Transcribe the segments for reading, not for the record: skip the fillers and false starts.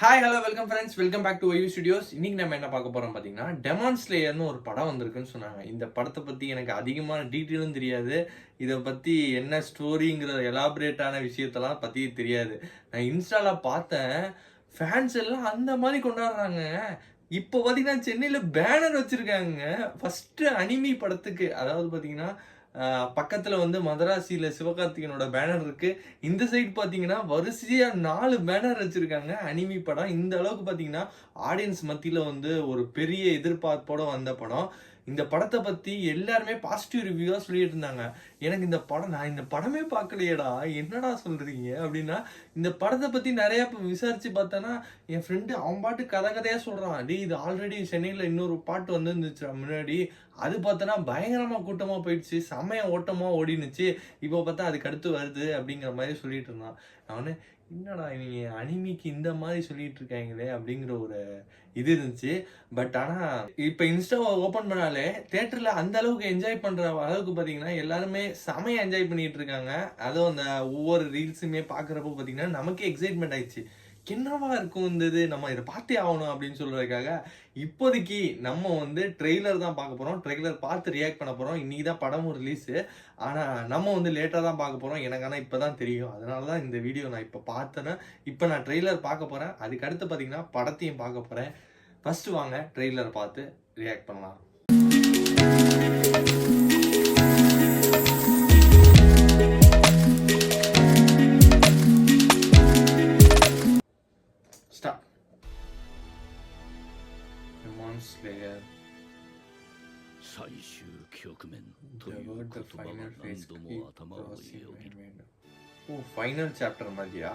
Hi hello welcome friends, welcome back to ஒய்யூ studios. இன்னைக்கு நம்ம என்ன பார்க்க போறோம் பார்த்தீங்கன்னா, டெமான் ஸ்லேயர்னு ஒரு படம் வந்திருக்குன்னு சொன்னாங்க. இந்த படத்தை பற்றி எனக்கு அதிகமான டீட்டெயிலும் தெரியாது. இதை பற்றி என்ன ஸ்டோரிங்கிற எலாபரேட்டான விஷயத்தெல்லாம் பற்றி தெரியாது. நான் இன்ஸ்டால பார்த்தேன், ஃபேன்ஸ் எல்லாம் அந்த மாதிரி கொண்டாடுறாங்க. இப்போ பார்த்தீங்கன்னா சென்னையில் பேனர் வச்சிருக்காங்க ஃபர்ஸ்ட் அனிமி படத்துக்கு. அதாவது பார்த்தீங்கன்னா பக்கத்துல வந்து மதராசியில சிவகார்த்திகனோட பேனர் இருக்கு. இந்த சைடு பாத்தீங்கன்னா வரிசையா 4 பேனர் வச்சிருக்காங்க. அனிமி படம் இந்த அளவுக்கு பாத்தீங்கன்னா ஆடியன்ஸ் மத்தியில வந்து ஒரு பெரிய எதிர்பார்ப்போட வந்த படம். இந்த படத்தை பத்தி எல்லாருமே பாசிட்டிவ் ரிவ்யூவா சொல்லிட்டு இருந்தாங்க. எனக்கு இந்த படம், நான் இந்த படமே பார்க்கலையேடா, என்னடா சொல்றீங்க அப்படின்னா, இந்த படத்தை பத்தி நிறைய விசாரிச்சு பார்த்தேன்னா, என் ஃப்ரெண்டு அவன் பாட்டு கதையா சொல்றான். டே, இது ஆல்ரெடி சென்னையில இன்னொரு பாட்டு வந்துருந்துச்சு முன்னாடி, அது பார்த்தோன்னா பயங்கரமா கூட்டமா போயிடுச்சு, செம்மையா ஓட்டமா ஓடினுச்சு, இப்போ பார்த்தா அதுக்கு அடுத்து வருது அப்படிங்கிற மாதிரி சொல்லிட்டு இருந்தான். அவனு என்னடா நீங்க அனிமிக்கு இந்த மாதிரி சொல்லிட்டு இருக்காங்களே அப்படிங்கிற ஒரு இது இருந்துச்சு. பட் ஆனா இப்ப இன்ஸ்டாவை ஓபன் பண்ணாலே தியேட்டர்ல அந்த அளவுக்கு என்ஜாய் பண்ற அளவுக்கு பாத்தீங்கன்னா எல்லாருமே செமையா என்ஜாய் பண்ணிட்டு இருக்காங்க. அதுவும் அந்த ஒவ்வொரு ரீல்ஸுமே பாக்குறப்போ பாத்தீங்கன்னா நமக்கே எக்ஸைட்மெண்ட் ஆயிடுச்சு. என்னவா இருக்கும் இந்த இது, நம்ம இதை பார்த்தே ஆகணும் அப்படின்னு சொல்றதுக்காக இப்போதைக்கு நம்ம வந்து ட்ரெய்லர் தான் பார்க்க போறோம். ட்ரெய்லர் பார்த்து ரியாக்ட் பண்ண போறோம். இன்னைக்கு தான் படமும் ரிலீஸு. ஆனா நம்ம வந்து லேட்டா தான் பார்க்க போறோம். எனக்கு ஆனா இப்பதான் தெரியும். அதனால தான் இந்த வீடியோ நான் இப்போ பார்த்தேன்னா, இப்போ நான் ட்ரெய்லர் பார்க்க போறேன். அதுக்கு அடுத்து பார்த்தீங்கன்னா படத்தையும் பார்க்க போறேன். ஃபர்ஸ்ட் வாங்க ட்ரெய்லர் பார்த்து ரியாக்ட் பண்ணலாம். Start. Demon Slayer. 最終局面という言葉が何度も頭をよぎる。お、ファイナルチャプターまでや。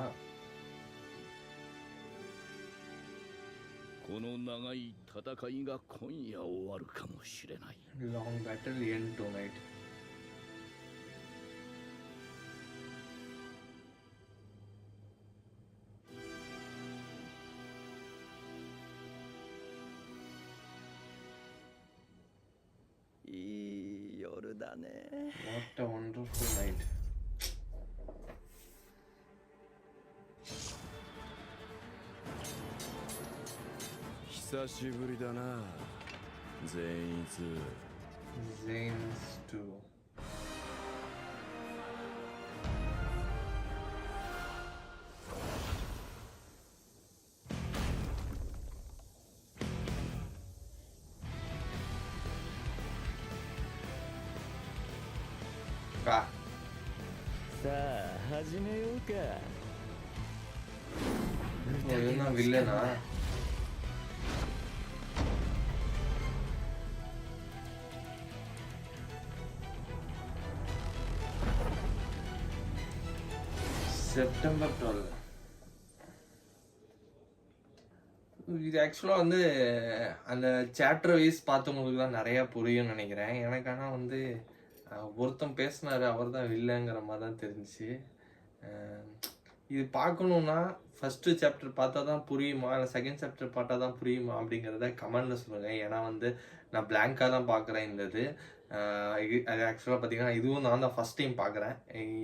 この長い戦いが今夜終わるかもしれない。Long battle end tonight. What a wonderful night. 久しぶりだな、善逸。 Zane's 2. Ah. さあ始めようか。இது என்ன வில்லனா? செப்டம்பர் 12. இது ஆக்சுவலாக வந்து அந்த சாப்டர் வைஸ் பார்த்தவங்களுக்கு தான் நிறையா புரியும்னு நினைக்கிறேன். எனக்கு ஆனால் வந்து ஒருத்தன் பேசினார், அவர் தான் வில்லைங்கிற மாதிரி தான் தெரிஞ்சிச்சு. இது பார்க்கணுன்னா ஃபஸ்ட்டு சாப்டர் பார்த்தா தான் புரியுமா, இல்லை செகண்ட் சாப்டர் பார்த்தா தான் புரியுமா அப்படிங்கிறத கமெண்டில் சொல்லுங்கள். ஏன்னா வந்து நான் பிளாங்காக தான் பார்க்குறேன் இந்த இது. அது ஆக்சுவலாக பார்த்தீங்கன்னா இதுவும் நான் தான் ஃபஸ்ட் டைம் பார்க்குறேன்.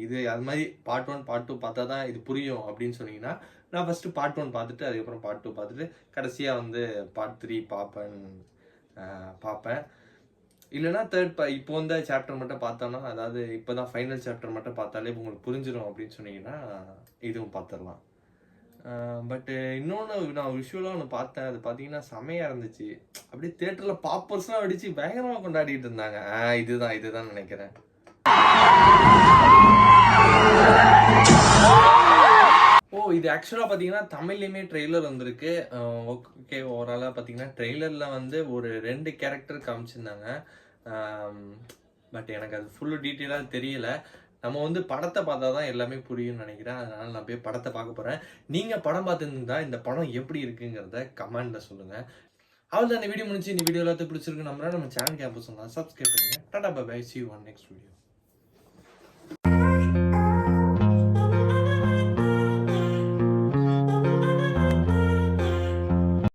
இது அது மாதிரி பார்ட் 1 பார்ட் 2 பார்த்தா தான் இது புரியும் அப்படின்னு சொன்னீங்கன்னா, நான் ஃபஸ்ட்டு பார்ட் 1 பார்த்துட்டு அதுக்கப்புறம் பார்ட் 2 பார்த்துட்டு கடைசியாக வந்து பார்ட் 3 பார்ப்பேன். இல்லைனா இப்போ வந்து சாப்டர் மட்டும் பார்த்தோன்னா, அதாவது இப்போ தான் ஃபைனல் சாப்டர் மட்டும் பார்த்தாலே உங்களுக்கு புரிஞ்சிடும் அப்படின்னு சொன்னீங்கன்னா இதுவும் பார்த்துடலாம். பட்டு இன்னொன்று நான் விஷுவலாக ஒன்று பார்த்தேன். அது பார்த்தீங்கன்னா செமையாக இருந்துச்சு. அப்படியே தேட்டரில் பாப்பர்ஸ்லாம் அடித்து பயங்கரமாக கொண்டாடிட்டு இருந்தாங்க. இதுதான் நினைக்கிறேன். இது ஆக்சுவலாக பார்த்தீங்கன்னா தமிழ்லையுமே ட்ரெய்லர் வந்திருக்கு. ஓகே, ஓவராலாக பார்த்தீங்கன்னா ட்ரெய்லரில் வந்து ஒரு 2 கேரக்டர் காமிச்சிருந்தாங்க. பட் எனக்கு அது ஃபுல்லு டீட்டெயிலாக தெரியல. நம்ம வந்து படத்தை பார்த்தா தான் எல்லாமே புரியும்னு நினைக்கிறேன். அதனால் நான் போய் படத்தை பார்க்க போகிறேன். நீங்கள் படம் பார்த்துருந்தா இந்த படம் எப்படி இருக்குங்கிறத கமெண்டில் சொல்லுங்கள். அவள் தான் இந்த வீடியோ முடிஞ்சு. இந்த வீடியோ எல்லாத்தையும் பிடிச்சிருக்கு நம்புறேன். நம்ம சேனல் கேம்பஸ் சப்ஸ்கிரைப் பண்ணுங்கள். Tata bye bye, see you on next video.